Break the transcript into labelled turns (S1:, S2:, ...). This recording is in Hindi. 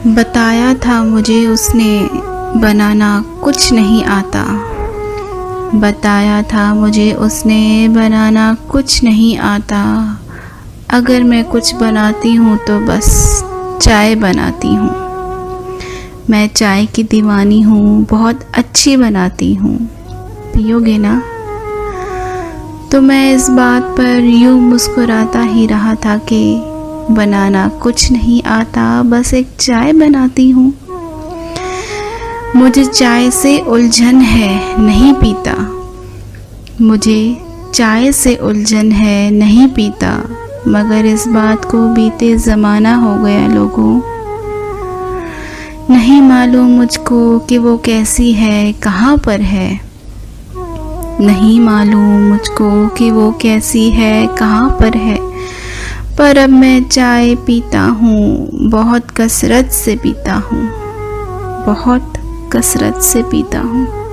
S1: बताया था मुझे उसने बनाना कुछ नहीं आता। बताया था मुझे उसने बनाना कुछ नहीं आता। अगर मैं कुछ बनाती हूँ तो बस चाय बनाती हूँ। मैं चाय की दीवानी हूँ, बहुत अच्छी बनाती हूँ। पियोगे ना? तो मैं इस बात पर यूँ मुस्कुराता ही रहा था कि बनाना कुछ नहीं आता, बस एक चाय बनाती हूँ। मुझे चाय से उलझन है, नहीं पीता। मुझे चाय से उलझन है, नहीं पीता। मगर इस बात को बीते ज़माना हो गया लोगों। नहीं मालूम मुझको कि वो कैसी है, कहाँ पर है। नहीं मालूम मुझको कि वो कैसी है, कहाँ पर है। पर अब मैं चाय पीता हूँ, बहुत कसरत से पीता हूँ। बहुत कसरत से पीता हूँ।